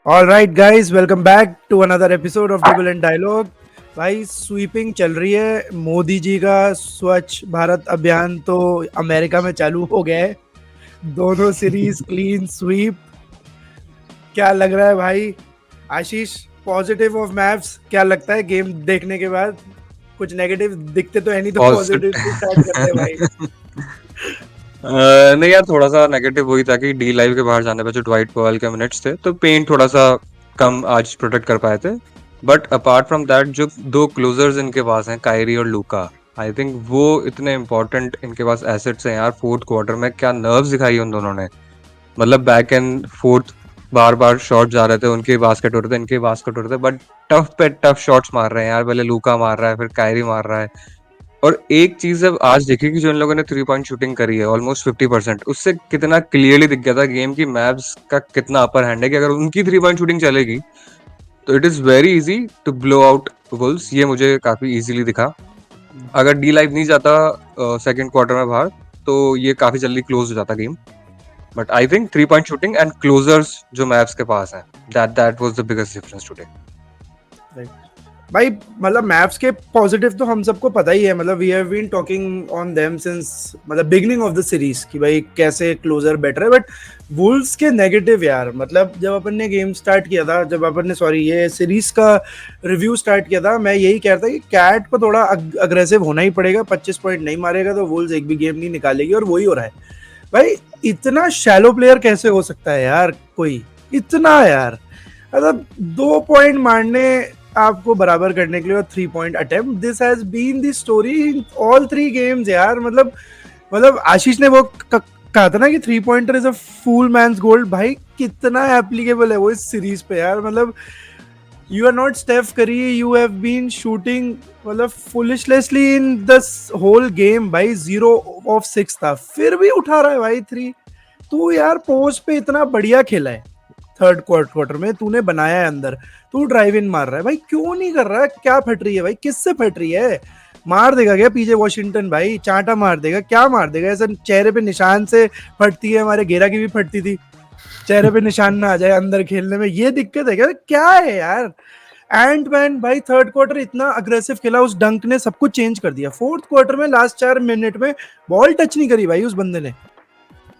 All right, guys, welcome back to another episode of Dribble and Dialogue. भाई sweeping चल रही है। मोदी जी का स्वच्छ भारत अभियान तो अमेरिका में चालू हो गया है। दोनों सीरीज क्लीन स्वीप। क्या लग रहा है भाई? आशीष, पॉजिटिव ऑफ मैप्स क्या लगता है गेम देखने के बाद? कुछ नेगेटिव दिखते तो है नहीं, तो पॉजिटिव से स्टार्ट करते हैं भाई। नहीं यार, थोड़ा सा नेगेटिव वही था कि डी लाइव के बाहर जाने पे जो ड्वाइट पॉवेल के मिनट्स थे तो पेंट थोड़ा सा कम आज प्रोटेक्ट कर पाए थे। बट अपार्ट फ्रॉम दैट जो दो क्लोजर्स इनके पास हैं, कायरी और लूका, आई थिंक वो इतने इंपॉर्टेंट इनके पास एसेट्स हैं यार। फोर्थ क्वार्टर में क्या नर्व्स दिखाई उन दोनों ने। मतलब back and fourth bar bar shot जा रहे थे, उनके बास्केट हो रहे थे, इनके बास्केट हो रहे थे, बट टफ पे टफ शॉट्स मार रहे हैं यार। पहले लूका मार रहा है, फिर कायरी मार रहा है। और एक चीज अब आज देखी कि जो इन लोगों ने 3 पॉइंट शूटिंग करी है ऑलमोस्ट 50%, उससे कितना क्लियरली दिख गया था गेम की मैप्स का कितना अपर हैंड है कि अगर उनकी 3 पॉइंट शूटिंग चलेगी तो it is very easy to blow out wolves. ये मुझे काफी इजीली दिखा। अगर डी लाइव नहीं जाता सेकंड क्वार्टर में बाहर तो ये काफी जल्दी क्लोज हो जाता game. But I think 3 point shooting and closures जो मैप्स के पास हैं, that was the biggest difference today. भाई मतलब मैप्स के पॉजिटिव तो हम सबको पता ही है। मतलब we have been talking on them since मतलब बिगनिंग ऑफ द सीरीज कि भाई कैसे क्लोजर बेटर है। बट वुल्व्स के नेगेटिव यार, मतलब जब अपन ने गेम स्टार्ट किया था, जब अपन ने सॉरी ये सीरीज का रिव्यू स्टार्ट किया था, मैं यही कह रहा था कि कैट को थोड़ा अग्रेसिव होना ही पड़ेगा। 25 पॉइंट नहीं मारेगा तो वुल्व्स एक भी गेम नहीं निकालेगी, और वही हो रहा है भाई। इतना शैलो प्लेयर कैसे हो सकता है यार कोई? इतना यार, मतलब 2 पॉइंट मारने आपको बराबर करने के लिए, और 3 point attempt, this has been the story in all 3 games यार। मतलब आशीष ने वो कहा था ना कि 3 pointer is a fool man's gold. भाई कितना एप्लीकेबल है वो इस सीरीज पे यार। मतलब you are not Steph Curry, you have been shooting मतलब foolishly in this whole game भाई। 0 of 6 था, फिर भी उठा रहा है भाई 3। तू यार पोस्ट पे इतना बढ़िया खेला है थर्ड क्वार्टर में, तूने बनाया है अंदर, तू ड्राइव इन मार रहा है भाई, क्यों नहीं कर रहा है? क्या फट रही है भाई? किससे फट रही है? मार देगा क्या पीजे वॉशिंगटन भाई? चांटा मार देगा? क्या मार देगा? ऐसा चेहरे पे निशान से फटती है, हमारे घेरा की भी फटती थी, चेहरे पे निशान ना आ जाए अंदर खेलने में, ये दिक्कत है क्या? क्या है यार? एंटमैन भाई थर्ड क्वार्टर इतना अग्रेसिव खेला, उस डंक ने सब कुछ चेंज कर दिया। फोर्थ क्वार्टर में लास्ट 4 मिनट में बॉल टच नहीं करी भाई उस बंदे ने।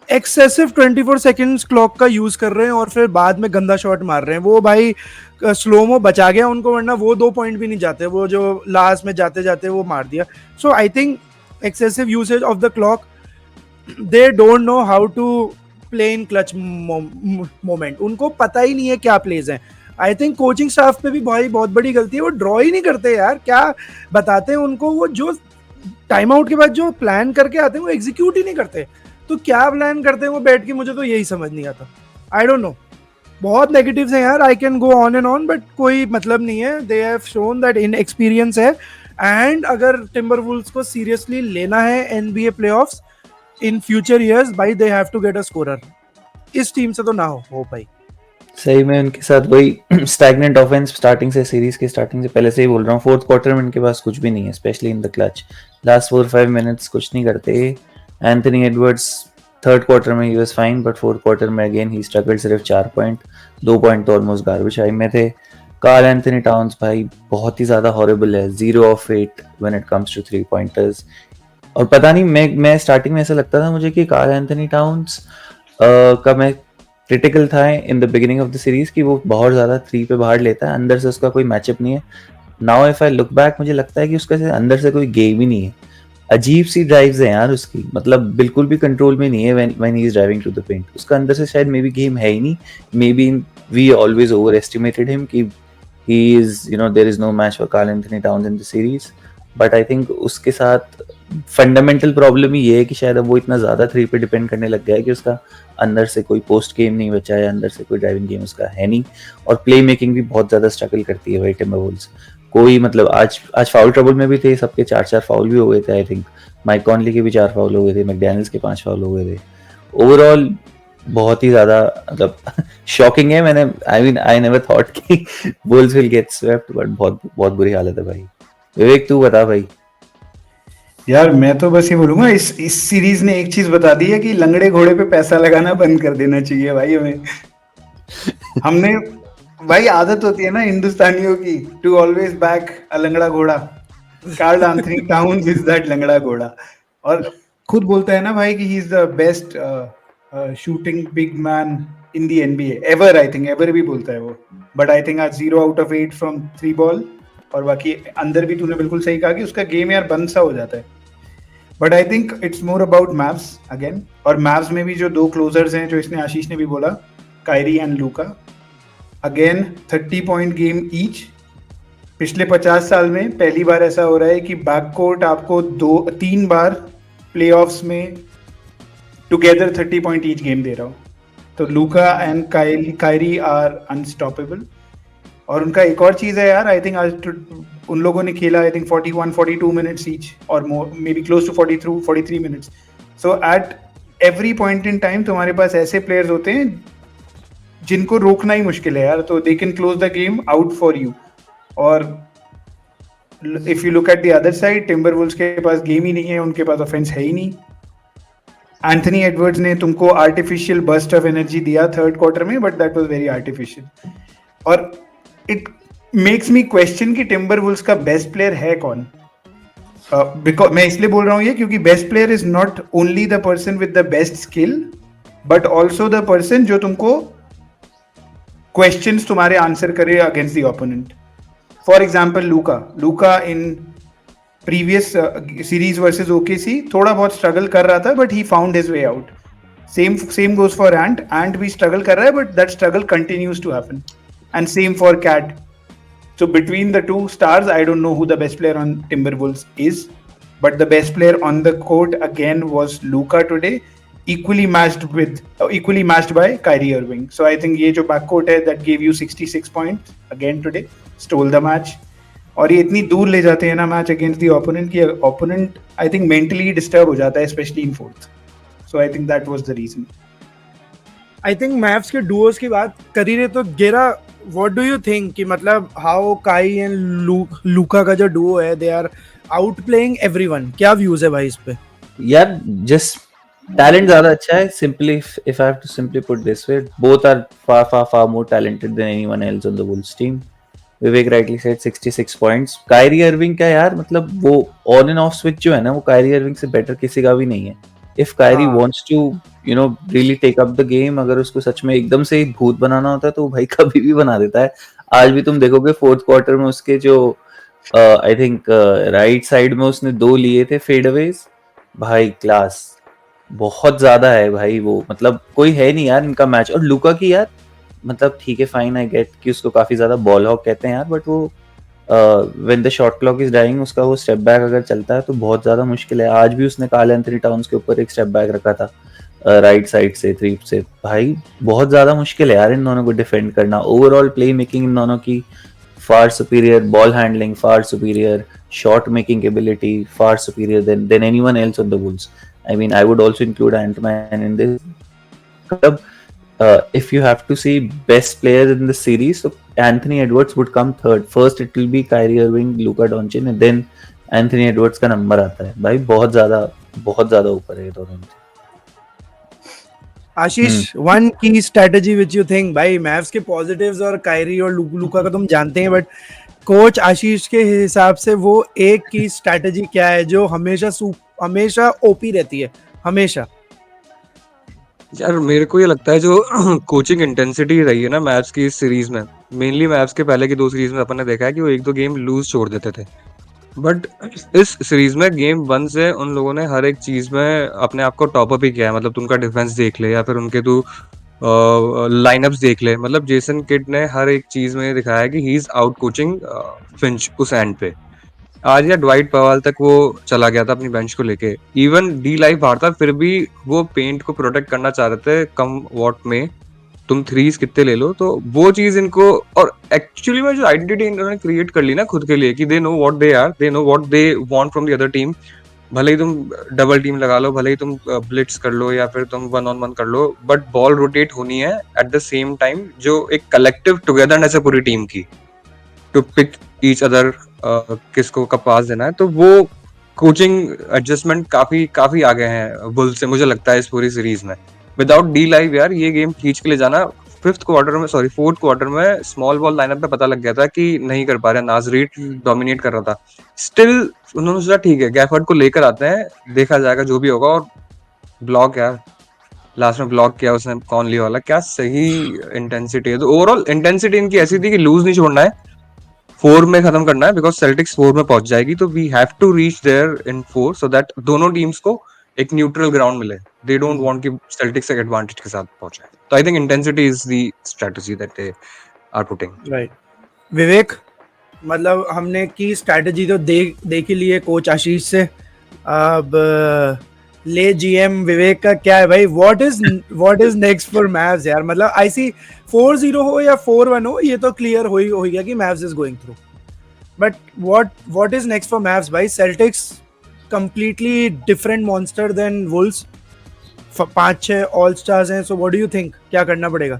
एक्सेसिव 24 सेकंड्स क्लॉक का यूज कर रहे हैं, और फिर बाद में गंदा शॉट मार रहे हैं। वो भाई स्लोमो बचा गया उनको, वरना वो 2 पॉइंट भी नहीं जाते, वो जो लास्ट में जाते जाते वो मार दिया। So I think excessive usage of the clock, they don't know how to play in clutch moment. उनको पता ही नहीं है क्या प्लेज हैं। आई थिंक कोचिंग स्टाफ पे भी भाई बहुत बड़ी गलती है, वो ड्रॉ ही नहीं करते यार। क्या बताते हैं उनको? वो जो टाइम आउट के बाद जो प्लान करके आते हैं वो एग्जीक्यूट ही नहीं करते। तो क्या प्लान करते हैं वो बैठ के? मुझे तो यही समझ नहीं आता। I don't know. बहुत नेगेटिव्स हैं यार, I can go on and on, but कोई मतलब नहीं है। They have shown that in experience है। एंड अगर टिम्बरवुल्व्स को सीरियसली लेना है NBA playoffs in future years, भाई they have to get a scorer. इस टीम से तो ना हो भाई। सही में उनके साथ वही स्टैग्नेंट ऑफेंस स्टार्टिंग से, सीरीज के स्टार्टिंग से पहले से ही बोल रहा हूँ। फोर्थ क्वार्टर में इनके पास कुछ भी नहीं है, specially in the clutch. Last 4-5 minutes कुछ नहीं करते। एंथनी एडवर्ड्स थर्ड क्वार्टर में he was fine, but fourth quarter में अगेन ही स्ट्रगल्ड। सिर्फ 4 पॉइंट, 2 पॉइंट तो ऑलमोस्ट गार्बेज टाइम में थे। कार्ल एंथनी टाउन्स भाई बहुत ही ज़्यादा हॉरेबल है, 0 of 8 when it comes to 3 pointers. और पता नहीं, मैं स्टार्टिंग में ऐसा लगता था मुझे कि कार्ल एंथनी टाउन्स का मैं क्रिटिकल था in the beginning of the series कि वो बहुत ज़्यादा 3 पे बाहर लेता है, अंदर से उसका कोई मैचअप नहीं है। Now if I look back, मुझे लगता है कि उसका अंदर से कोई गेम ही नहीं है। अजीब सी ड्राइव्स हैं यार उसकी, मतलब बिल्कुल भी कंट्रोल में नहीं है when he is driving to the paint. उसका अंदर से शायद मे बी गेम है ही नहीं। Maybe we always overestimated him कि he is, you know, there is no match for Karl Anthony Towns in the series. But I think उसके साथ फंडामेंटल प्रॉब्लम ही ये है कि शायद अब वो इतना ज़्यादा 3 पे डिपेंड करने लग गया है कि उसका अंदर से कोई पोस्ट गेम नहीं बचा है, अंदर से कोई ड्राइविंग गेम उसका है नहीं। और प्ले मेकिंग भी बहुत ज़्यादा स्ट्रगल करती है भाई टिम्बरवुल्व्स। कोई मतलब आज फाउल ट्रबल में भी थे, सबके 4-4 फाउल भी हो गए थे। आई थिंक माइक कॉनली के भी 4 फाउल हो गए थे, मैकडैनियल्स के 5 फाउल हो गए थे। ओवरऑल बहुत ही ज़्यादा मतलब शॉकिंग है। मैंने आई नेवर थॉट कि bulls will get swept, but बहुत बहुत बुरी हालत है भाई। विवेक तू बता भाई। यार मैं तो बस ये बोलूंगा, इस सीरीज ने एक चीज बता दी है कि लंगड़े घोड़े पे पैसा लगाना बंद कर देना चाहिए भाई हमें। हमने भाई आदत होती है ना हिंदुस्तानियों की टू ऑलवेज बैक अ लंगड़ा घोड़ा. Karl Anthony Towns is that लंगड़ा घोड़ा. और खुद बोलता है ना भाई कि he is the best shooting big man in the NBA ever. I think ever भी बोलता है वो. बट आई थिंक आज 0 out of 8 फ्रॉम 3 बॉल. और बाकी अंदर भी तूने बिल्कुल सही कहा कि उसका गेम यार बंद सा हो जाता है. But I think it's more about Mavs again. और मैव्स में भी जो दो क्लोजर्स हैं जो इसने आशीष ने भी बोला, Kairi and Luka, again 30 point game each. पिछले 50 साल में पहली बार ऐसा हो रहा है कि बैककोर्ट आपको 2-3 बार प्लेऑफ्स में टुगेदर 30 पॉइंट ईच गेम दे रहा हो. तो लूका एंड कायरी आर अनस्टॉपेबल. और उनका एक और चीज है यार, आई थिंक आज उन लोगों ने खेला आई थिंक 41-42 मिनट्स ईच और more, maybe close to 43 minutes. So at every point in time तुम्हारे पास ऐसे प्लेयर्स होते हैं जिनको रोकना ही मुश्किल है यार. तो they can close the game out for you. और if you look at the other side, Timberwolves के पास गेम ही नहीं है, उनके पास ऑफेंस है ही नहीं. एंथनी एडवर्ड्स ने तुमको आर्टिफिशियल बर्स्ट ऑफ एनर्जी दिया थर्ड क्वार्टर में, but that was very artificial. और इट मेक्स मी क्वेश्चन कि टिम्बरवुल्व्स का बेस्ट प्लेयर है कौन. बिकॉज मैं इसलिए बोल रहा हूँ ये क्योंकि best player is not only the person with the best skill but also the person जो तुमको क्वेश्चंस तुम्हारे आंसर करे against the opponent. For example Luka in previous series versus OKC थोड़ा बहुत स्ट्रगल कर रहा था but he found his way out. Same goes for Ant भी स्ट्रगल कर रहा है but that struggle continues to happen. And same for Cat. So between the two stars, I don't know who the best player on Timberwolves is, but the best player on the court again was Luka today, equally matched by Kyrie Irving. So I think ये जो backcourt है that gave you 66 points again today, stole the match. और ये इतनी दूर ले जाते हैं ना मैच अगेंस्ट द ओपोनेंट कि opponent I think mentally disturb हो जाता है, specially in fourth. So I think that was the reason. I think Mavs के डुओस की बात कर ही रहे तो गेरा, व्हाट डू यू थिंक कि मतलब हाउ काई एंड लूका का जो डुओ है they are out playing everyone. क्या व्यूज है भाई इस पे? यार जस्ट टैलेंट ज्यादा अच्छा है. Simply if I have to simply put this way, both are far more talented than anyone else on the Wolves team. Vivek rightly said 66 points. Kyrie Irving का यार मतलब वो ऑन एंड ऑफ स्विच जो है ना वो कायरी अर्विंग से better किसी का भी नहीं है. If Kyrie wants to you know really take up the game, अगर उसको सच में एकदम से एक भूत बनाना होता है तो भाई कभी भी बना देता है. आज भी तुम देखोगे फोर्थ क्वार्टर में उसके जो आई थिंक राइट साइड में उसने 2 लिए थे फेड अवेज, भाई क्लास बहुत ज्यादा है भाई. वो मतलब कोई है नहीं यार इनका मैच. और लूका की यार मतलब ठीक है फाइन, आई गेट कि उसको काफी ज्यादा बॉल हॉक कहते हैं यार, बट वो when the shot clock is dying उसका वो स्टेप बैक अगर चलता है तो बहुत ज्यादा मुश्किल है. आज भी उसने कार्ल एंथनी टाउन्स के ऊपर एक स्टेप बैक रखा था राइट साइड से 3 से. भाई बहुत ज्यादा मुश्किल है यार इन दोनों को डिफेंड करना. ओवरऑल प्ले मेकिंग इन दोनों की far superior, ball handling far superior, shot making ability far superior than anyone else on the Wolves. I mean I would also include Antman in this. मतलब if you have to see best players in the series, so Anthony Edwards would come third. First it will be Kyrie Irving, Luka Doncic, and then Anthony Edwards का number आता है. भाई बहुत ज्यादा ऊपर है दोनों. आशीष, वन की स्ट्रेटजी विच यू थिंक, भाई मैव्स के पॉजिटिव्स और कायरी और लूका का तुम जानते हैं, बट कोच आशीष के हिसाब से वो एक की स्ट्रेटजी क्या है जो हमेशा ओपी रहती है हमेशा? यार मेरे को ये लगता है जो कोचिंग इंटेंसिटी रही है ना मैव्स की इस सीरीज में, मेनली मैव्स के पहले की 2 सीरीज में अपन ने देखा है कि वो 1-2 गेम लूज छोड़ देते थे. बट इस सीरीज में गेम 1 से उन लोगों ने हर एक चीज में अपने आप को टॉप अप ही किया है. मतलब तुमका डिफेंस देख ले या फिर उनके तू लाइनअप्स देख ले, मतलब जेसन किड ने हर एक चीज में दिखाया है कि he is out coaching Finch उस एंड पे. आज या ड्वाइट पवाल तक वो चला गया था अपनी बेंच को लेके. इवन डी लाइव बाहर था फिर भी वो पेंट को प्रोटेक्ट करना चाह रहे थे कम वॉट में. तुम थ्रीज कितने ले लो, तो वो चीज इनको, और एक्चुअली में जो आइडेंटिटी इन्होंने क्रिएट कर ली ना खुद के लिए कि they know what they are, they know what they want from the other team. भले ही तुम डबल टीम लगा लो, भले ही तुम ब्लिट्स कर लो या फिर तुम 1-on-1 कर लो, बट बॉल रोटेट होनी है एट द सेम टाइम. जो एक कलेक्टिव टुगेदरनेस है पूरी टीम की टू पिक ईच अदर किसको का पास देना है. तो वो कोचिंग एडजस्टमेंट काफी आगे हैं बुल्स से मुझे लगता है इस पूरी सीरीज में. विदाउट डी लाइव यार ये गेम खींच के ले जाना फोर्थ क्वार्टर में स्मॉल बॉल लाइनअप पे पता लग गया था कि नहीं कर पा रहे, नाज रीड डोमिनेट कर रहा था। स्टिल उन्होंने सोचा ठीक है गैफर्ड को लेकर आते हैं, देखा जाएगा जो भी होगा। और ब्लॉक यार, लास्ट में ब्लॉक किया उसने कॉनली वाला, क्या सही इंटेंसिटी है। तो ओवरऑल इंटेंसिटी इनकी ऐसी थी कि लूज नहीं छोड़ना है, 4 में खत्म करना है, बिकॉज सेल्टिक्स 4 में पहुंच जाएगी। तो we have to reach there in 4 so that दोनों टीम्स को एक न्यूट्रल ग्राउंड मिले। दे डोंट वांट कि सेल्टिक्स एक एडवांटेज के साथ पहुंचे। तो I think intensity is the strategy that they are putting. Right Vivek, मतलब हमने की स्ट्रैटेजी तो देख ही ली है कोच आशीष से। अब ले जीएम विवेक का क्या है भाई, व्हाट इज नेक्स्ट फॉर मैव्स यार? मतलब आईसी 4-0 हो या 4-1 हो, ये तो क्लियर हो गया कि Mavs is going through, but what is next for Mavs भाई? Celtics completely different monster than Wolves, 5-6 all stars हैं। So what do you think, क्या करना पड़ेगा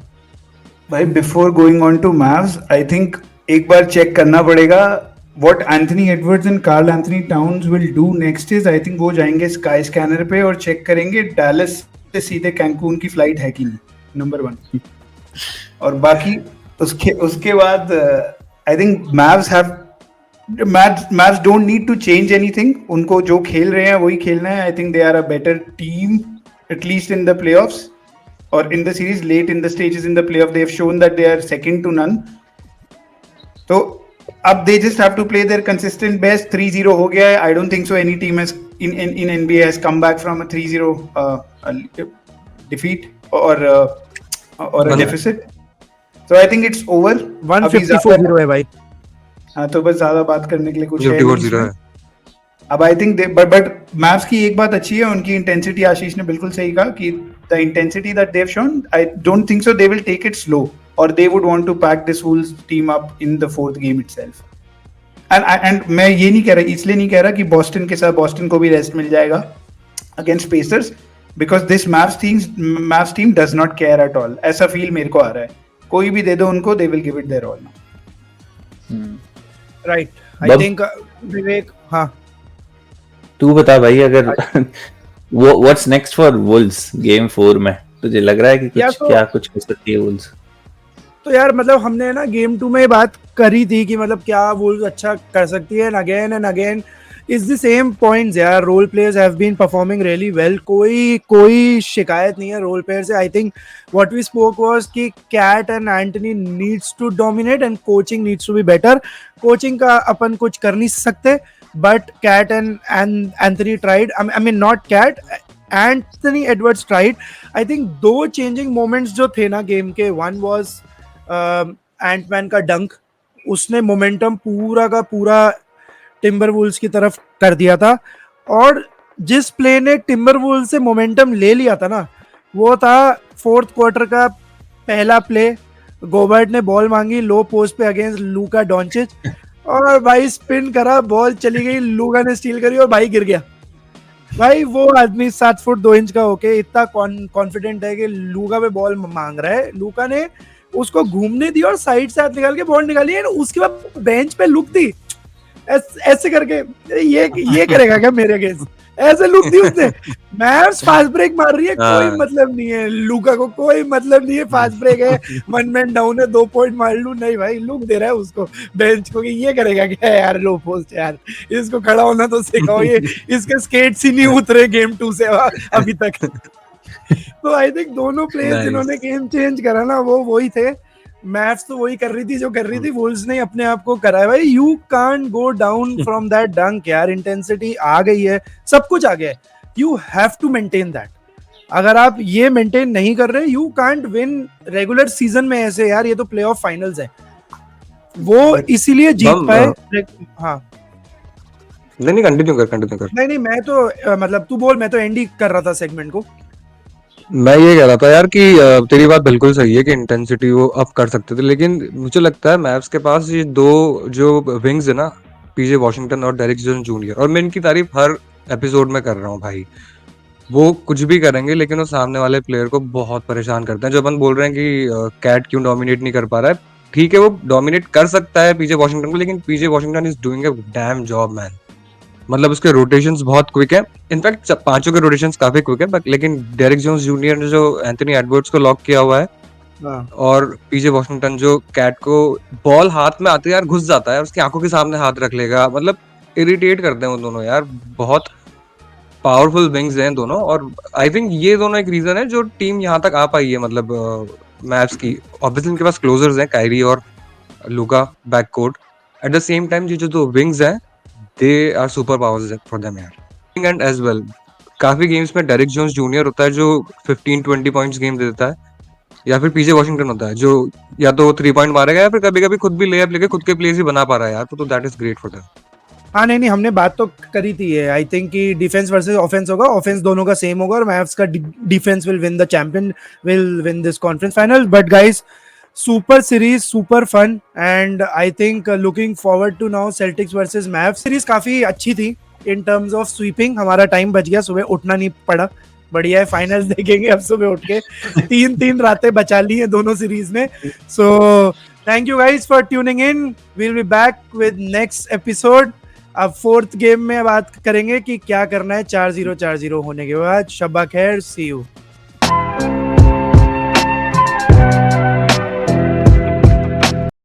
भाई? Before going on to Mavs, I think एक बार चेक करना पड़ेगा what Anthony Edwards and Karl Anthony Towns will do next is, I think वो जाएंगे स्काई स्कैनर पे और चेक करेंगे डैलस से सीधे कैंकून की फ्लाइट है कि नहीं, नंबर 1। और बाकी उसके बाद I think Mavs don't need to change anything. उनको जो खेल रहे हैं वही खेलना है। I think they are a better team, at least in the playoffs or in the series, late in the stages in the playoff. They have shown that they are second to none. तो अब they just have to play their consistent best. 3-0 हो गया है. I don't think so any team has in NBA has come back from a 3-0 defeat or a deficit. So I think it's over. 154-0 है भाई। हाँ, तो बस ज्यादा बात करने के लिए कुछ है 54-0 है। अब आई थिंक बट मैव्स की एक बात अच्छी है, उनकी इंटेंसिटी, आशीष ने बिल्कुल सही कहा कि the intensity that they have shown, I don't think so they will take it slow और they would want to pack this whole team up in the fourth game itself. And मैं ये नहीं कह रहा, इसलिए नहीं कह रहा कि बॉस्टन के साथ बॉस्टन को भी रेस्ट मिल जाएगा against Pacers, because this Mavs team does not care at all. ऐसा फील मेरे को आ रहा है, कोई भी दे दो उनको, they will give it their all. Right, I think Vivek, हाँ तू बता भाई, अगर what's next for Wolves game 4 में? तुझे लग रहा है कि कुछ कर सकती है वुल्व्स? तो यार मतलब हमने ना गेम 2 में बात करी थी कि मतलब क्या वुल्व्स अच्छा कर सकती है, and again is the same points यार। Role players have been performing really well, कोई शिकायत नहीं है रोल प्लेयर से। I think what we spoke was कि KAT and Anthony needs to dominate and coaching needs to be better. Coaching का अपन कुछ कर नहीं सकते, but KAT and Anthony tried, I mean not KAT, Anthony Edwards tried. I think दो changing moments जो थे ना गेम के, वन वाज एंटमैन का डंक, उसने मोमेंटम पूरा का पूरा टिम्बरवुल्व्स की तरफ कर दिया था। और जिस प्ले ने टिम्बरवुल्व्स से मोमेंटम ले लिया था ना, वो था फोर्थ क्वार्टर का पहला प्ले। गोबर्ट ने बॉल मांगी लो पोस्ट पे अगेंस्ट लूका डोंचिच, और भाई स्पिन करा, बॉल चली गई, लूका ने स्टील करी और भाई गिर गया। भाई वो आदमी 7 फुट 2 इंच का होके इतना कॉन्फिडेंट है कि लूका पे बॉल मांग रहा है, लूका ने उसको घूमने दी और साइड से हाथ निकाल के बॉल निकाली है। उसके बाद बेंच पे लुक दी ऐसे करके, ये करेगा क्या मेरे अगेंस्ट? ऐसे लुक दी उसने। मैव्स फास्ट ब्रेक मार रही है, कोई मतलब नहीं है लूका को, कोई मतलब नहीं है, फास्ट ब्रेक है, 1 मैन डाउन है, 2 पॉइंट मार लूं, नहीं भाई लुक दे रहा है उसको बेंच को कि ये करेगा क्या यार लो पोस्ट यार, इसको खड़ा होना तो सिखाओ, ये इसके स्केट्स ही नहीं उतरे गेम 2 से अभी तक। तो आई थिंक दोनों प्लेयर्स जिन्होंने गेम चेंज करा ना, वो वही थे। मैव्स तो वही कर रही थी जो कर रही थी, वुल्व्स ने अपने आप को करा है। भाई you can't go down from that डंक यार, इंटेंसिटी आ गई है, सब कुछ आ गया है, you have to maintain that. अगर आप ये मेंटेन नहीं कर रहे, you can't win regular season में ऐसे यार, ये तो प्लेऑफ फाइनल्स है, वो इसीलिए जीत पाए। हाँ नहीं कंटिन्यू कर। नहीं मैं तो मतलब तू बोल, मैं तो एंड ही कर रहा था सेगमेंट को। मैं ये कह रहा था यार कि तेरी बात बिल्कुल सही है कि इंटेंसिटी वो अप कर सकते थे, लेकिन मुझे लगता है मैव्स के पास ये दो जो विंग्स है ना, पीजे वॉशिंगटन और डेरिक जोन्स जूनियर, और मैं इनकी तारीफ हर एपिसोड में कर रहा हूँ भाई, वो कुछ भी करेंगे लेकिन वो सामने वाले प्लेयर को बहुत परेशान करते हैं। जो अपन बोल रहे हैं कि कैट क्यों डोमिनेट नहीं कर पा रहा है, ठीक है वो डोमिनेट कर सकता है पीजे वॉशिंगटन को, लेकिन PJ Washington is doing a damn job man. मतलब उसके रोटेशंस बहुत क्विक है, इनफैक्ट पांचों के रोटेशंस काफी क्विक है, लेकिन डेरिक जोन्स जूनियर ने जो एंथनी एडवर्ड्स को लॉक किया हुआ है, हाँ और पीजे वॉशिंगटन जो कैट को बॉल हाथ में आते यार घुस जाता है, उसकी आंखों के सामने हाथ रख लेगा, मतलब इरिटेट करते हैं वो दोनों यार, बहुत पावरफुल विंग्स हैं दोनों। और आई थिंक ये दोनों एक रीजन है जो टीम यहाँ तक आ पाई है, मतलब मैच की। ऑब्वियसली उनके पास क्लोजर्स हैं, कायरी और Luka back court. At the same time ये जो दो विंग्स हैं, they are super powers for them यार। एंड एज वेल काफी गेम्स में डेरिक जोन्स जूनियर होता है जो 15-20 पॉइंट्स गेम दे देता है, या फिर पीजे वॉशिंगटन होता है जो या तो 3 पॉइंट मारेगा या फिर कभी कभी खुद भी लेअप लेके खुद के प्लेस ही बना पा रहा है यार, तो that is great for them. हाँ नहीं नहीं, हमने बात तो करी थी है आई थिंक कि डिफेंस वर्सेस ऑफेंस होगा, ऑफेंस दोनों का सेम होगा और मैव्स का defence will win the champion, will win this conference final. But guys super series, super fun, and I think looking forward to now Celtics versus Mavs. Series काफी अच्छी थी in terms of sweeping, हमारा time बच गया, सुबह उठना नहीं पड़ा, बढ़िया है। फाइनल्स देखेंगे अब सुबह उठ के, 3 रातें बचा ली हैं दोनों सीरीज ने। So thank you guys for tuning in, will be back with next episode. अब फोर्थ गेम में बात करेंगे कि क्या करना है 4-0 होने के बाद। शब्बा खैर, सी यू।